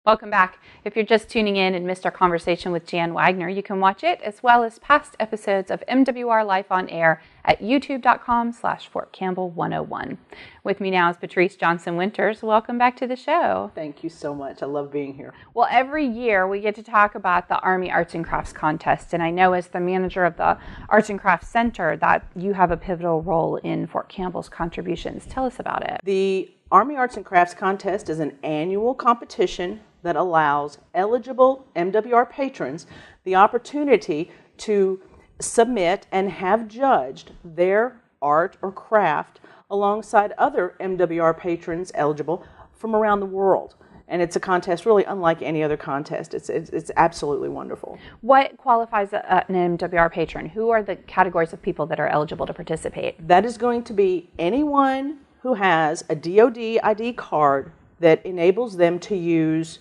Welcome back. If you're just tuning in and missed our conversation with Jan Wagner, you can watch it as well as past episodes of MWR Life on Air at youtube.com/FortCampbell101. With me now is Patrice Johnson-Winters. Welcome back to the show. Thank you so much. I love being here. Well, every year we get to talk about the Army Arts and Crafts Contest, and I know as the manager of the Arts and Crafts Center that you have a pivotal role in Fort Campbell's contributions. Tell us about it. The Army Arts and Crafts Contest is an annual competition that allows eligible MWR patrons the opportunity to submit and have judged their art or craft alongside other MWR patrons eligible from around the world. And it's a contest really unlike any other contest. It's absolutely wonderful. What qualifies an MWR patron? Who are the categories of people that are eligible to participate? That is going to be anyone who has a DoD ID card that enables them to use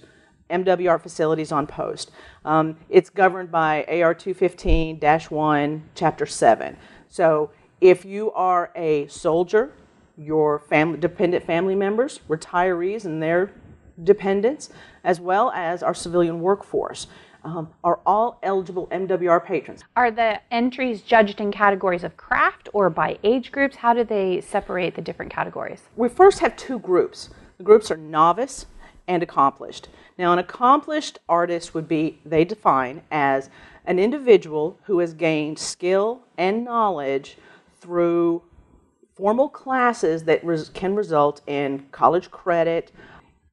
MWR facilities on post. It's governed by AR 215-1, Chapter 7. So if you are a soldier, your dependent family members, retirees and their dependents, as well as our civilian workforce, are all eligible MWR patrons. Are the entries judged in categories of craft or by age groups? How do they separate the different categories? We first have two groups. The groups are novice and accomplished. Now, an accomplished artist would be, they define as an individual who has gained skill and knowledge through formal classes that can result in college credit.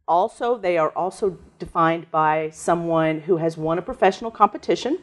Also, they are also defined by someone who has won a professional competition,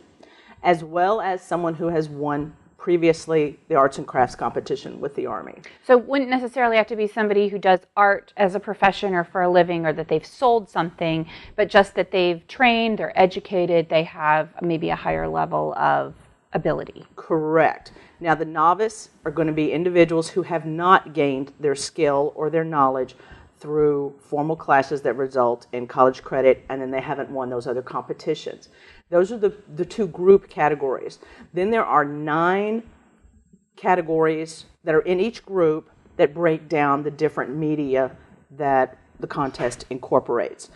as well as someone who has won previously the arts and crafts competition with the Army. So it wouldn't necessarily have to be somebody who does art as a profession or for a living, or that they've sold something, but just that they've trained, they're educated, they have maybe a higher level of ability. Correct. Now, the novice are going to be individuals who have not gained their skill or their knowledge through formal classes that result in college credit, and then they haven't won those other competitions. Those are the two group categories. Then there are 9 categories that are in each group that break down the different media that the contest incorporates.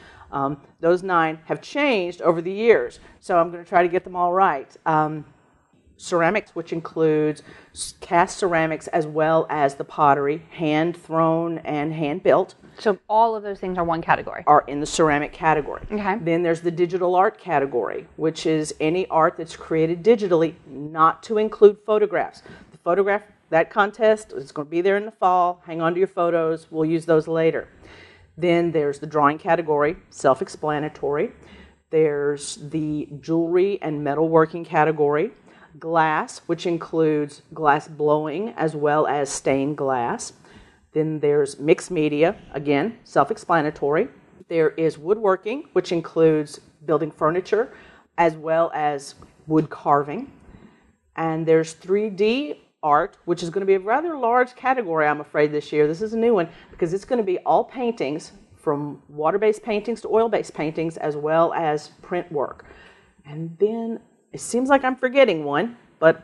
Those 9 have changed over the years, so I'm going to try to get them all right. Ceramics, which includes cast ceramics as well as the pottery, hand-thrown and hand-built. So all of those things are one category? Are in the ceramic category. Okay. Then there's the digital art category, which is any art that's created digitally, not to include photographs. The photograph, that contest is going to be there in the fall. Hang on to your photos. We'll use those later. Then there's the drawing category, self-explanatory. There's the jewelry and metalworking category. Glass, which includes glass blowing as well as stained glass. Then there's mixed media, again, self-explanatory. There is woodworking, which includes building furniture as well as wood carving. And there's 3D art, which is going to be a rather large category, I'm afraid, this year. This is a new one because it's going to be all paintings, from water-based paintings to oil-based paintings, as well as print work. And then it seems like I'm forgetting one, but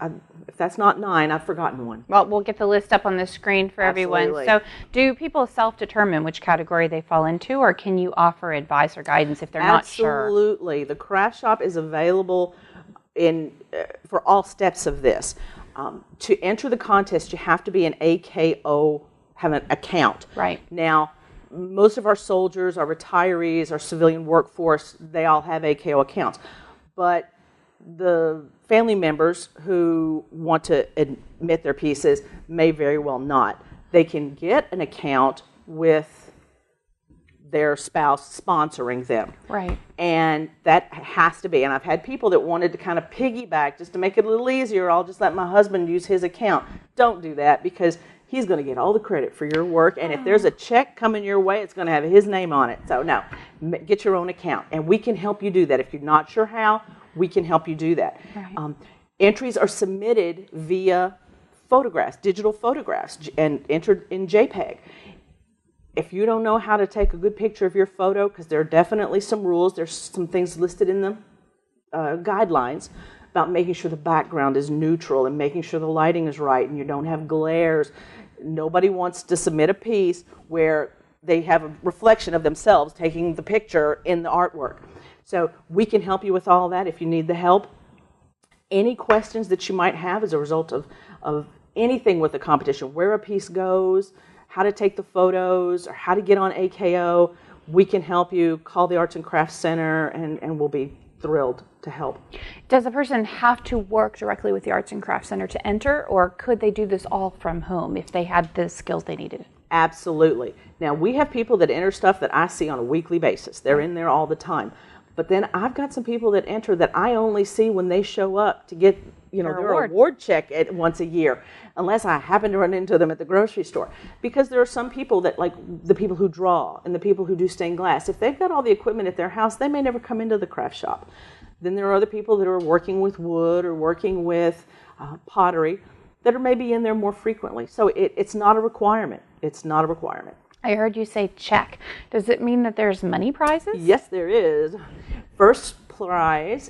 if that's not 9, I've forgotten one. Well, we'll get the list up on the screen for everyone. Absolutely. So do people self-determine which category they fall into, or can you offer advice or guidance if they're not sure? Absolutely. The craft shop is available for all steps of this. To enter the contest, you have to be an AKO, have an account. Right. Now, most of our soldiers, our retirees, our civilian workforce, they all have AKO accounts. But the family members who want to admit their pieces may very well not. They can get an account with their spouse sponsoring them. Right. And that has to be, and I've had people that wanted to kind of piggyback just to make it a little easier. I'll just let my husband use his account. Don't do that, because he's going to get all the credit for your work, and if there's a check coming your way, it's going to have his name on it. So no, get your own account, and we can help you do that. If you're not sure how, we can help you do that. Right. Entries are submitted via photographs, digital photographs, and entered in JPEG. If you don't know how to take a good picture of your photo, because there are definitely some rules, there's some things listed in the guidelines about making sure the background is neutral and making sure the lighting is right and you don't have glares. Nobody wants to submit a piece where they have a reflection of themselves taking the picture in the artwork. So we can help you with all that if you need the help. Any questions that you might have as a result of anything with the competition, where a piece goes, how to take the photos, or how to get on AKO, we can help you. Call the Arts and Crafts Center, and we'll be thrilled to help. Does a person have to work directly with the Arts and Crafts Center to enter, or could they do this all from home if they had the skills they needed? Absolutely. Now, we have people that enter stuff that I see on a weekly basis. They're in there all the time. But then I've got some people that enter that I only see when they show up to get, their award check once a year, unless I happen to run into them at the grocery store. Because there are some people that, like the people who draw and the people who do stained glass, if they've got all the equipment at their house, they may never come into the craft shop. Then there are other people that are working with wood or working with pottery that are maybe in there more frequently. So it's not a requirement. It's not a requirement. I heard you say check. Does it mean that there's money prizes? Yes, there is. First prize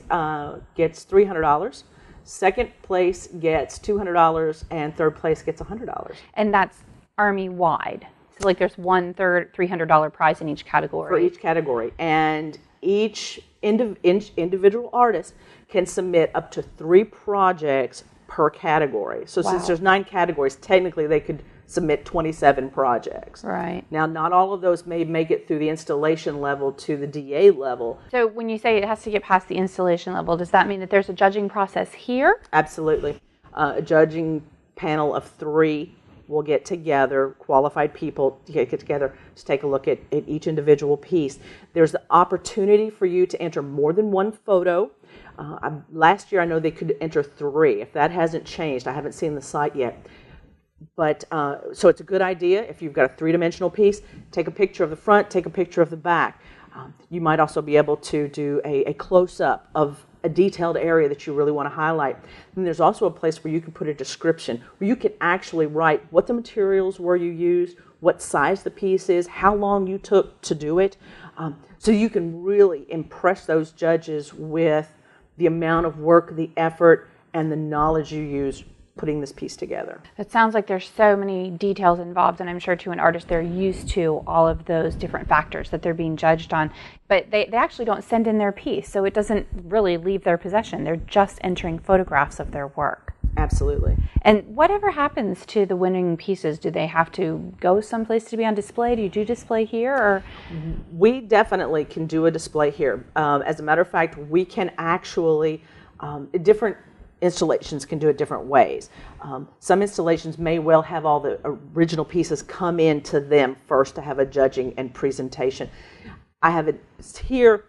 gets $300. Second place gets $200, and third place gets $100. And that's Army-wide. So like there's $300 prize in each category. For each category. And each individual artist can submit up to 3 projects per category. So since there's 9 categories, technically they could submit 27 projects. Right. Now, not all of those may make it through the installation level to the DA level. So when you say it has to get past the installation level, does that mean that there's a judging process here? Absolutely. A judging panel of 3 will get together, qualified people get together to take a look at each individual piece. There's the opportunity for you to enter more than 1 photo. Last year, I know they could enter 3. If that hasn't changed, I haven't seen the site yet. But so it's a good idea if you've got a 3-dimensional piece, take a picture of the front, take a picture of the back. You might also be able to do a close-up of a detailed area that you really want to highlight. And there's also a place where you can put a description, where you can actually write what the materials were you used, what size the piece is, how long you took to do it. So you can really impress those judges with the amount of work, the effort, and the knowledge you use putting this piece together. It sounds like there's so many details involved, and I'm sure to an artist they're used to all of those different factors that they're being judged on, but they actually don't send in their piece, so it doesn't really leave their possession. They're just entering photographs of their work. Absolutely. And whatever happens to the winning pieces, do they have to go someplace to be on display? Do you do display here? Or? We definitely can do a display here. As a matter of fact, we can actually, different installations can do it different ways. Some installations may well have all the original pieces come into them first to have a judging and presentation. I have it here.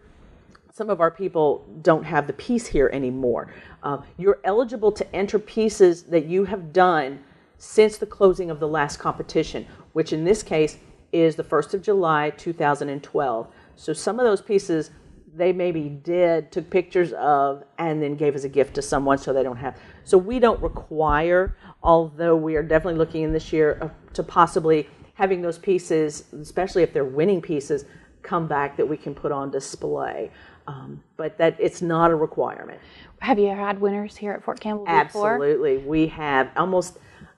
Some of our people don't have the piece here anymore. You're eligible to enter pieces that you have done since the closing of the last competition, which in this case is the 1st of July, 2012. So some of those pieces they maybe took pictures of, and then gave as a gift to someone so they don't have. So we don't require, although we are definitely looking in this year to possibly having those pieces, especially if they're winning pieces, come back that we can put on display. But that it's not a requirement. Have you had winners here at Fort Campbell before? Absolutely. We have almost,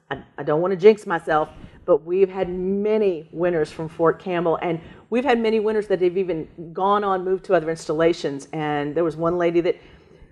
I don't want to jinx myself, but we've had many winners from Fort Campbell, and we've had many winners that have even gone on, moved to other installations. And there was one lady that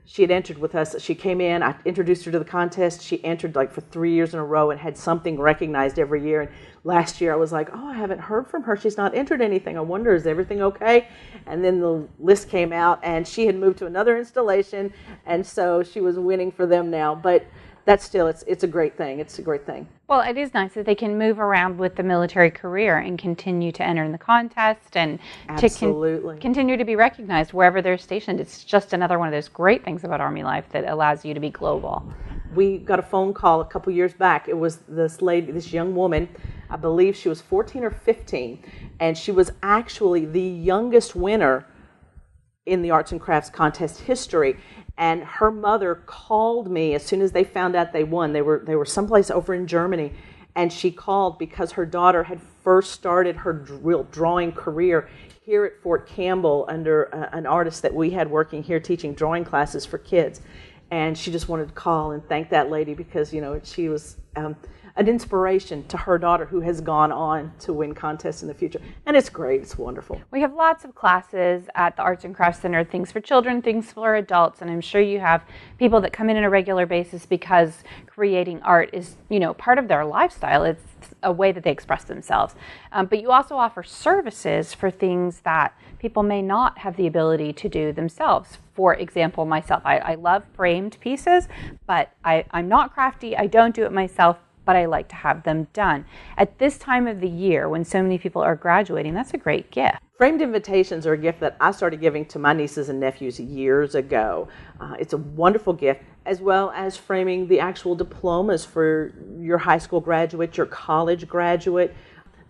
she had entered with us. She came in, I introduced her to the contest. She entered like for 3 years in a row and had something recognized every year. And last year I was like, oh, I haven't heard from her. She's not entered anything. I wonder, is everything okay? And then the list came out, and she had moved to another installation, and so she was winning for them now. But that's still, it's a great thing. It's a great thing. Well, it is nice that they can move around with the military career and continue to enter in the contest and Absolutely. to continue to be recognized wherever they're stationed. It's just another one of those great things about Army life that allows you to be global. We got a phone call a couple years back. It was this lady, this young woman, I believe she was 14 or 15, and she was actually the youngest winner in the Arts and Crafts contest history. And her mother called me as soon as they found out they won. They were someplace over in Germany, and she called because her daughter had first started her real drawing career here at Fort Campbell under an artist that we had working here teaching drawing classes for kids. And she just wanted to call and thank that lady because, you know, she was an inspiration to her daughter who has gone on to win contests in the future. And it's great. It's wonderful. We have lots of classes at the Arts and Crafts Center, things for children, things for adults, and I'm sure you have people that come in on a regular basis because creating art is, part of their lifestyle. It's a way that they express themselves. But you also offer services for things that people may not have the ability to do themselves. For example, myself, I love framed pieces, but I'm not crafty. I don't do it myself, but I like to have them done. At this time of the year, when so many people are graduating, that's a great gift. Framed invitations are a gift that I started giving to my nieces and nephews years ago. It's a wonderful gift, as well as framing the actual diplomas for your high school graduate, your college graduate.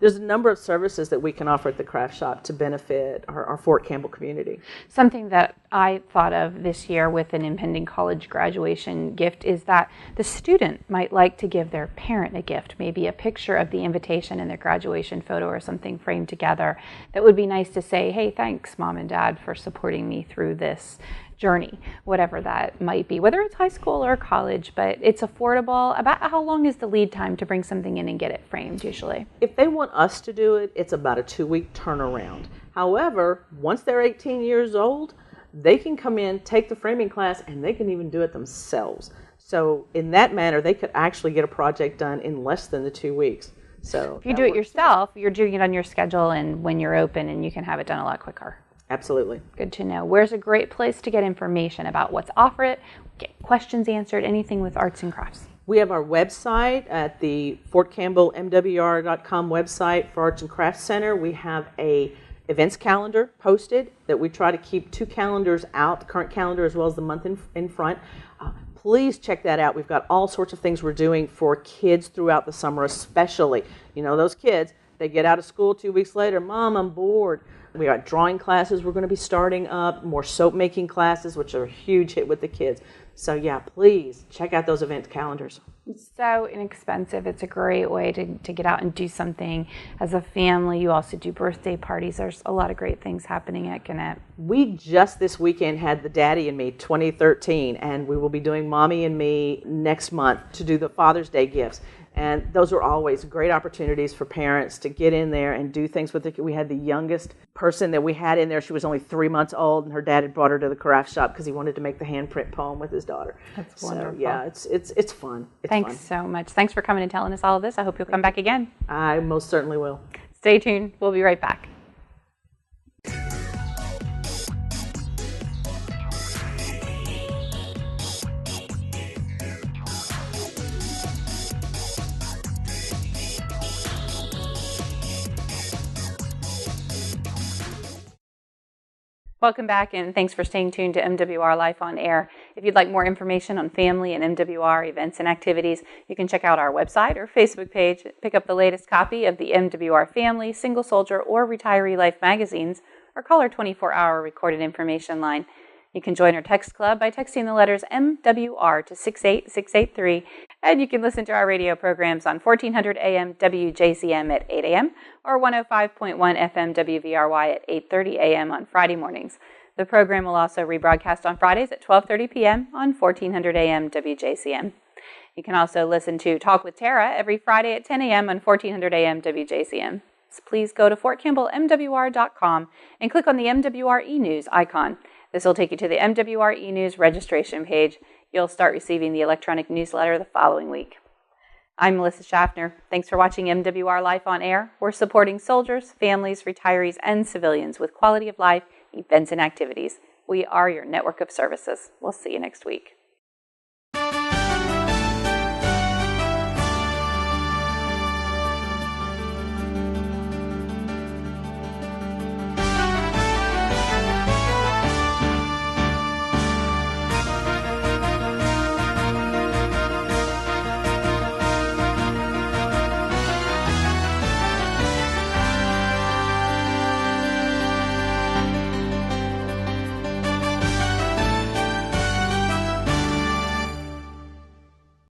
There's a number of services that we can offer at the craft shop to benefit our Fort Campbell community. Something that I thought of this year with an impending college graduation gift is that the student might like to give their parent a gift, maybe a picture of the invitation and their graduation photo or something framed together. That would be nice to say, hey, thanks, Mom and Dad, for supporting me through this journey, whatever that might be, whether it's high school or college, but it's affordable. About how long is the lead time to bring something in and get it framed usually? If they want us to do it, it's about a 2-week turnaround. However, once they're 18 years old, they can come in, take the framing class, and they can even do it themselves. So in that manner, they could actually get a project done in less than the 2 weeks. So if you do it yourself, you're doing it on your schedule and when you're open, and you can have it done a lot quicker. Absolutely. Good to know. Where's a great place to get information about what's offered, get questions answered, anything with arts and crafts? We have our website at the FortCampbellMWR.com website for Arts and Crafts Center. We have a events calendar posted that we try to keep 2 calendars out, the current calendar as well as the month in front. Please check that out. We've got all sorts of things we're doing for kids throughout the summer, especially. Those kids, they get out of school 2 weeks later, Mom, I'm bored. We got drawing classes we're going to be starting up, more soap making classes, which are a huge hit with the kids. So yeah, please check out those event calendars. It's so inexpensive. It's a great way to get out and do something as a family. You also do birthday parties. There's a lot of great things happening at Guenette. We just this weekend had the Daddy and Me 2013, and we will be doing Mommy and Me next month to do the Father's Day gifts. And those are always great opportunities for parents to get in there and do things with it. We had the youngest person that we had in there. She was only 3 months old, and her dad had brought her to the craft shop because he wanted to make the handprint poem with his daughter. That's wonderful. So, yeah, it's fun. Thanks so much. Thanks for coming and telling us all of this. I hope you'll come back again. I most certainly will. Stay tuned. We'll be right back. Welcome back, and thanks for staying tuned to MWR Life on Air. If you'd like more information on family and MWR events and activities, you can check out our website or Facebook page, pick up the latest copy of the MWR Family, Single Soldier, or Retiree Life magazines, or call our 24-hour recorded information line. You can join our text club by texting the letters MWR to 68683, and you can listen to our radio programs on 1400 AM WJZM at 8 a.m. or 105.1 FM WVRY at 8:30 a.m. on Friday mornings. The program will also rebroadcast on Fridays at 12:30 p.m. on 1400 AM WJZM. You can also listen to Talk with Tara every Friday at 10 a.m. on 1400 AM WJZM. So please go to FortCampbellMWR.com and click on the MWR e-News icon. This will take you to the MWR e-News registration page. You'll start receiving the electronic newsletter the following week. I'm Melissa Schaffner. Thanks for watching MWR Life on Air. We're supporting soldiers, families, retirees, and civilians with quality of life, events, and activities. We are your network of services. We'll see you next week.